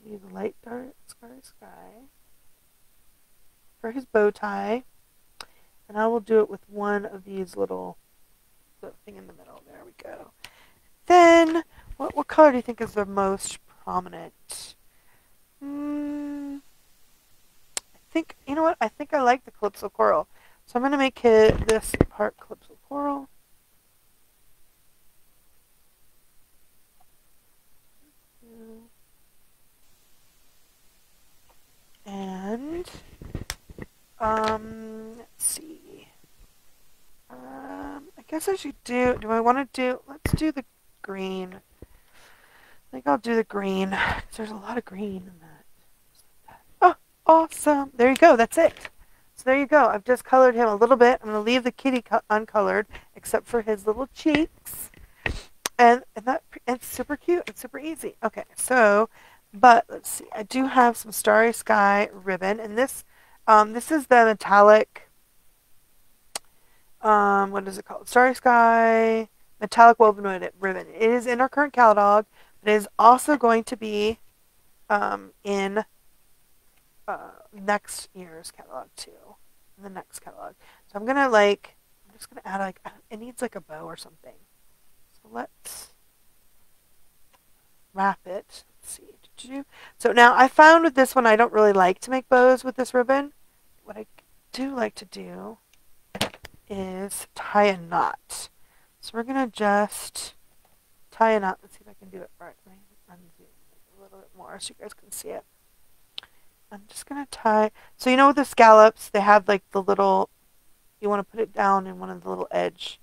Use a light dark starry sky for his bow tie. And I will do it with one of these little, the thing in the middle. There we go. Then, what color do you think is the most prominent? I think, you know what? I think I like the Calypso Coral. So I'm going to make this part Calypso Coral. And, let's see. I guess I should do I want to do, let's do the green. I think I'll do the green, because there's a lot of green in that. Oh, awesome. There you go. That's it. So there you go. I've just colored him a little bit. I'm going to leave the kitty uncolored, except for his little cheeks. And it's super cute. It's super easy. Okay, so, but let's see. I do have some Starry Sky ribbon, and this is the metallic, what is it called? Starry Sky metallic woven ribbon. It is in our current catalog, It is also going to be in next year's catalog too. In the next catalog. So I'm just gonna add it needs like a bow or something. So let's wrap it. Let's see. So now I found with this one I don't really like to make bows with this ribbon. What I do like to do is tie a knot. So we're gonna just tie a knot. Let's see if I can do it right. Unzoom a little bit more so you guys can see it. I'm just gonna tie. So you know with the scallops, they have like the little. You want to put it down in one of the little edge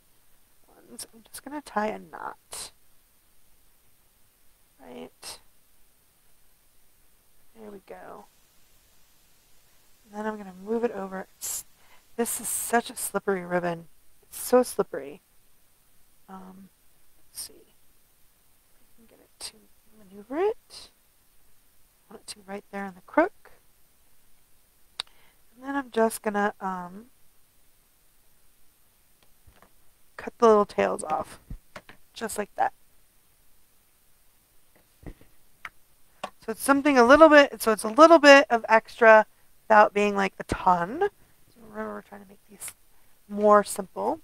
ones. I'm just gonna tie a knot. Right. There we go. And then I'm gonna move it over. This is such a slippery ribbon. It's so slippery. Let's see. If I can get it to maneuver it. I want it to right there in the crook. And then I'm just gonna cut the little tails off. Just like that. So it's something a little bit, so it's a little bit of extra without being like a ton. So remember, we're trying to make these more simple.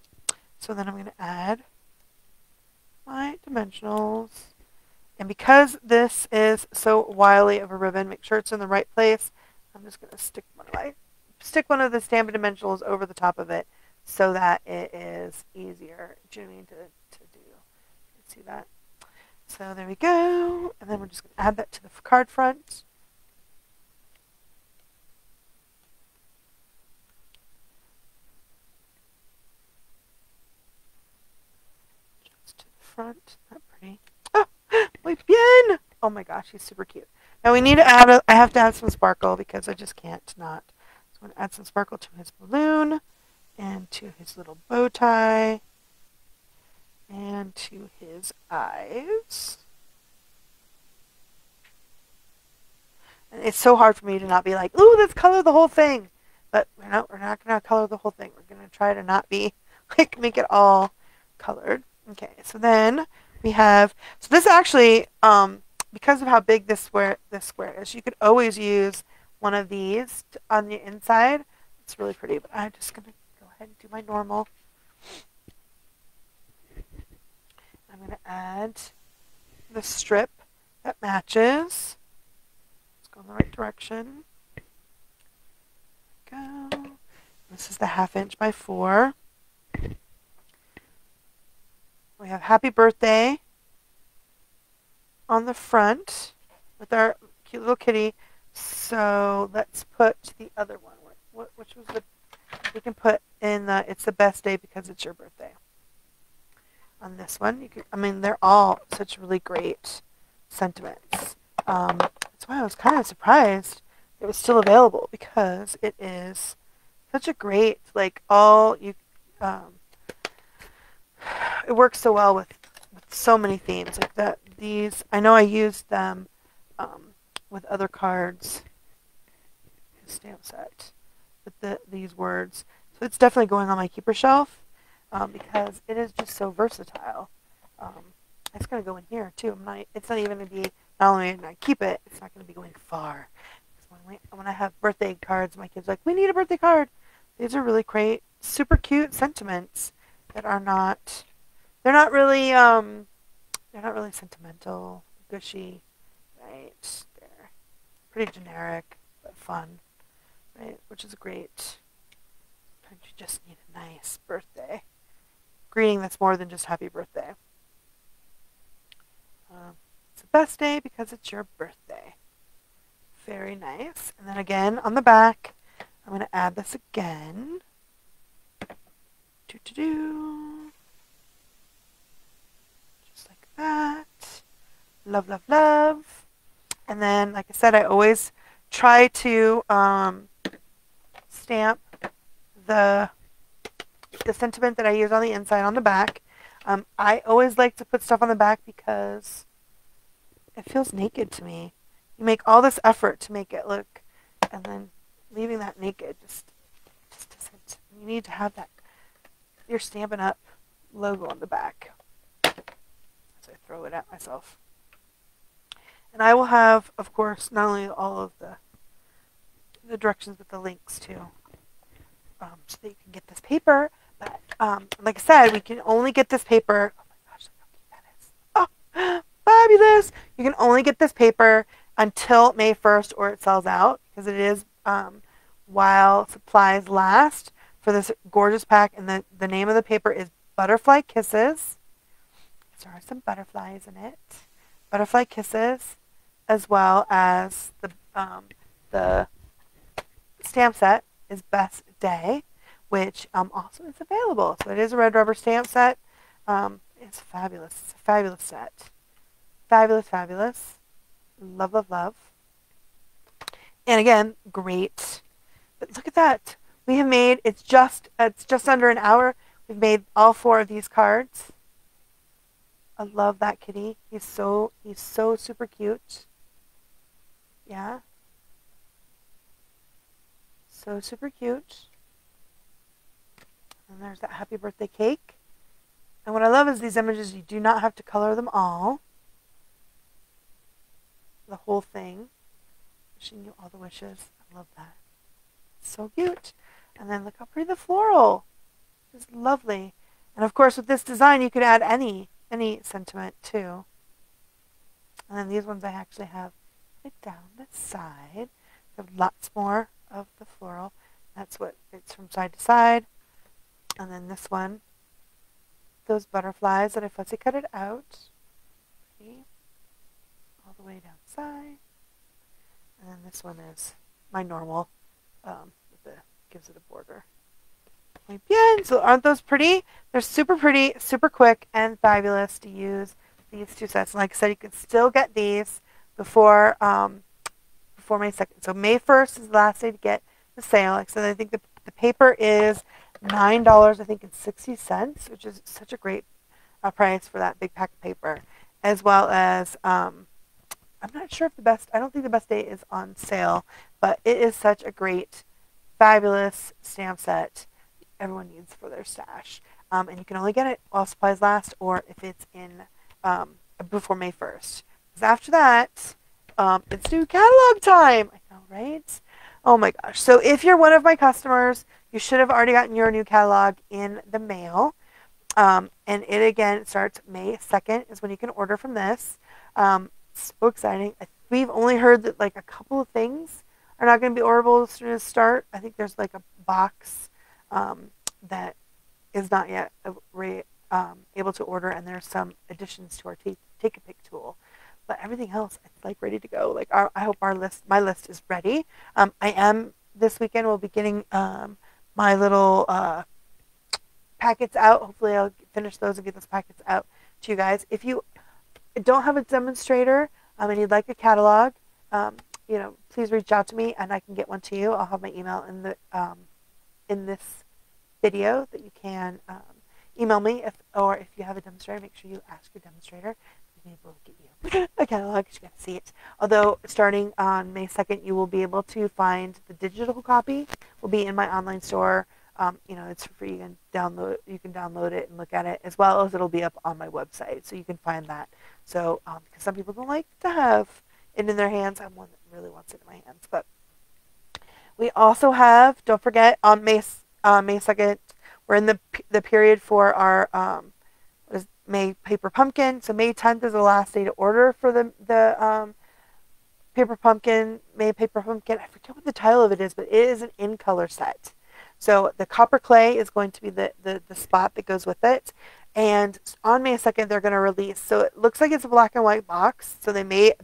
So then I'm going to add my dimensionals. And because this is so wily of a ribbon, make sure it's in the right place. I'm just going to stick one of the Stampin' Dimensionals over the top of it so that it is easier, do you know what I mean, to do. See that? So there we go. And then we're just going to add that to the card front. Just to the front. Not pretty. Oh, muy bien. Oh my gosh, he's super cute. Now we need to add, I have to add some sparkle because I just can't not. So I'm going to add some sparkle to his balloon and to his little bow tie and to his eyes. And it's so hard for me to not be like, ooh, let's color the whole thing. But we're not going to color the whole thing. We're going to try to not be, like, make it all colored. Okay, so then we have, so this actually, because of how big this square is, you could always use one of these on the inside. It's really pretty, but I'm just going to go ahead and do my normal. I'm going to add the strip that matches. Let's go in the right direction. There we go. This is the 1/2 inch by 4. We have Happy Birthday on the front with our cute little kitty. So let's put the other one. Which was the, we can put in the, it's the best day because it's your birthday. On this one, you can, I mean, they're all such really great sentiments. That's why I was kind of surprised it was still available because it is such a great, like, all you, it works so well with so many themes. Like that, these, I know I used them with other cards. Stamp set with these words. So it's definitely going on my keeper shelf because it is just so versatile. It's going to go in here too. It's not even going to be, not only going to keep it, it's not going to be going far. When I have birthday cards, my kids are like, we need a birthday card. These are really great, super cute sentiments that are not, they're not really sentimental, gushy, right? They're pretty generic, but fun, right? Which is great. Sometimes you just need a nice birthday greeting that's more than just happy birthday. It's the best day because it's your birthday. Very nice. And then again on the back, I'm going to add this again. Just like that. Love, love, love. And then, like I said, I always try to stamp the sentiment that I use on the inside on the back. I always like to put stuff on the back because it feels naked to me. You make all this effort to make it look, and then leaving that naked just doesn't. You need to have that, your Stampin' Up! Logo on the back. As I throw it at myself. And I will have, of course, not only all of the directions, but the links too, so that you can get this paper. But like I said, we can only get this paper. Oh my gosh, look how cute that is! Oh, fabulous! You can only get this paper until May 1st, or it sells out, because it is while supplies last for this gorgeous pack. And the name of the paper is Butterfly Kisses. There are some butterflies in it. Butterfly Kisses, as well as the stamp set is Best Day, which also is available. So it is a red rubber stamp set. It's fabulous. It's a fabulous set. Fabulous, fabulous. Love, love, love. And again, great. But look at that. We have made, it's just under an hour. We've made all 4 of these cards. I love that kitty. He's so super cute. Yeah. So super cute. And there's that happy birthday cake. And what I love is these images, you do not have to color them all. The whole thing. Wishing you all the wishes. I love that. So cute. And then look how pretty the floral. It's lovely. And of course with this design you could add any sentiment too. And then these ones I actually have right down the side. I have lots more of the floral. That's what it's from side to side. And then this one, those butterflies that I fussy cut it out. See? All the way down the side. And then this one is my normal, gives it a border. Muy bien. So aren't those pretty? They're super pretty, super quick, and fabulous to use these 2 sets. And like I said, you can still get these before May 2nd. So May 1st is the last day to get the sale. Like I said, I think the paper is $9, I think, and 60 cents, which is such a great price for that big pack of paper. As well as, I'm not sure if I don't think the Best Day is on sale, but it is such a great, fabulous stamp set everyone needs for their stash. And you can only get it while supplies last, or if it's in before May 1st. Because after that, it's new catalog time. I know, right? Oh my gosh. So if you're one of my customers, you should have already gotten your new catalog in the mail. And it again starts May 2nd is when you can order from this. So exciting. We've only heard that like a couple of things are not going to be orderable as soon as start. I think there's like a box that is not yet able to order, and there's some additions to our take a pick tool. But everything else is like ready to go. Like I hope my list is ready. I am this weekend. We'll be getting my little packets out. Hopefully I'll finish those and get those packets out to you guys. If you don't have a demonstrator and you'd like a catalog, please reach out to me and I can get one to you. I'll have my email in this video that you can email me, or if you have a demonstrator, make sure you ask your demonstrator. Maybe we'll get you a catalog because you got to see it. Although starting on May 2nd, you will be able to find the digital copy. Will be in my online store. It's free. You can download it and look at it, as well as it'll be up on my website, so you can find that. So because some people don't like to have it in their hands, I'm one that really wants it in my hands. But we also have, don't forget, on May 2nd, we're in the period for our May Paper Pumpkin. So May 10th is the last day to order for the Paper Pumpkin, May Paper Pumpkin. I forget what the title of it is, but it is an in-color set. So the copper clay is going to be the spot that goes with it. And on May 2nd, they're going to release. So it looks like it's a black and white box. So they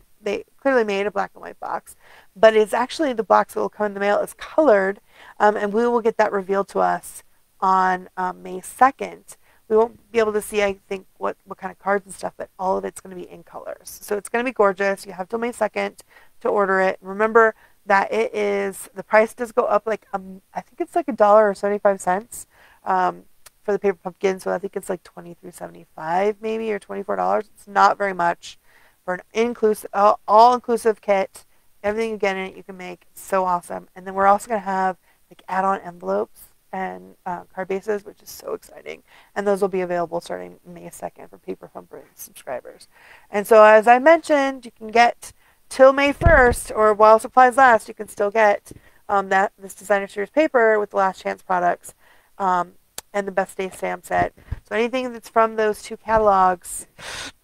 clearly made a black and white box. But it's actually the box that will come in the mail is colored. And we will get that revealed to us on May 2nd. We won't be able to see, I think, what kind of cards and stuff, but all of it's going to be in colors. So it's going to be gorgeous. You have till May 2nd to order it. Remember that the price does go up like, I think it's like $1.75 for the Paper Pumpkin. So I think it's like $23.75 maybe, or $24. It's not very much for an inclusive, all-inclusive kit. Everything you get in it, you can make. It's so awesome. And then we're also going to have like add-on envelopes and card bases, which is so exciting. And those will be available starting May 2nd for Paper Pumpkin subscribers. And so as I mentioned, you can get till May 1st, or while supplies last, you can still get this designer series paper with the last chance products and the best day stamp set. So anything that's from those 2 catalogs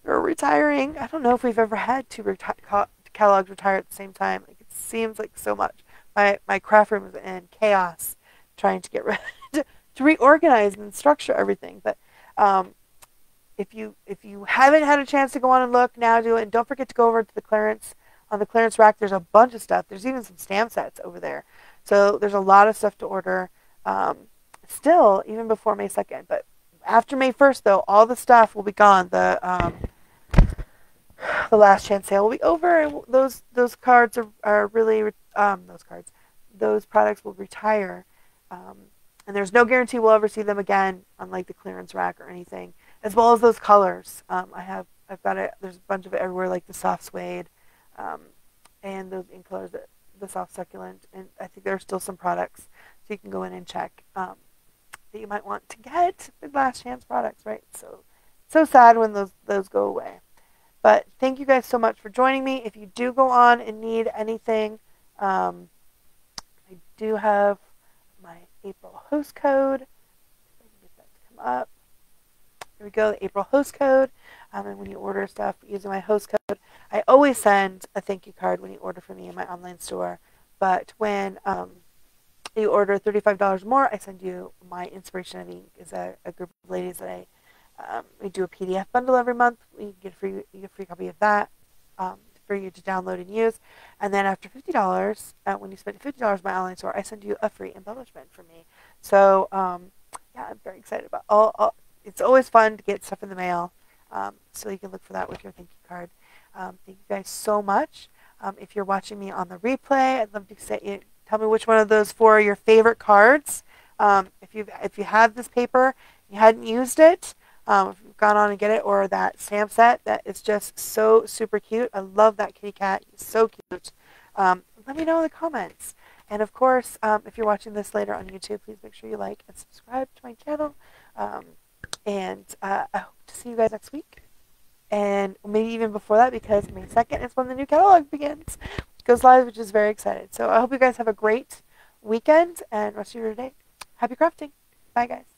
are retiring. I don't know if we've ever had 2 catalogs retire at the same time. Like, it seems like so much. My craft room is in chaos trying to get ready to reorganize and structure everything. But if you haven't had a chance to go on and look, now do it. And don't forget to go over to the clearance. On the clearance rack, there's a bunch of stuff. There's even some stamp sets over there. So there's a lot of stuff to order still, even before May 2nd. But after May 1st, though, all the stuff will be gone. The last chance sale will be over, and those cards are really those products will retire, and there's no guarantee we'll ever see them again, unlike the clearance rack or anything. As well as those colors, I've got it. There's a bunch of it everywhere, like the soft suede, and those ink colors, the soft succulent, and I think there are still some products, so you can go in and check that you might want to get the last chance products, right? So sad when those go away. But thank you guys so much for joining me. If you do go on and need anything, I do have my April host code. If I can get that to come up. Here we go, the April host code. And when you order stuff using my host code, I always send a thank you card when you order from me in my online store. But when you order $35 or more, I send you my Inspiration of Ink. Is a group of ladies that we do a PDF bundle every month. You get a free copy of that for you to download and use. And then after $50, when you spend $50 in my online store, I send you a free embellishment from me. So yeah, I'm very excited about all. It's always fun to get stuff in the mail. So you can look for that with your thank you card. Thank you guys so much. If you're watching me on the replay, I'd love to tell me which one of those 4 are your favorite cards. If you have this paper, you hadn't used it, if you've gone on and get it, or that stamp set that is just so super cute. I love that kitty cat. He's so cute. Let me know in the comments. And of course, if you're watching this later on YouTube, please make sure you like and subscribe to my channel. And I hope to see you guys next week. And maybe even before that, because May 2nd is when the new catalog begins. It goes live, which is very excited. So I hope you guys have a great weekend and rest of your day. Happy crafting. Bye, guys.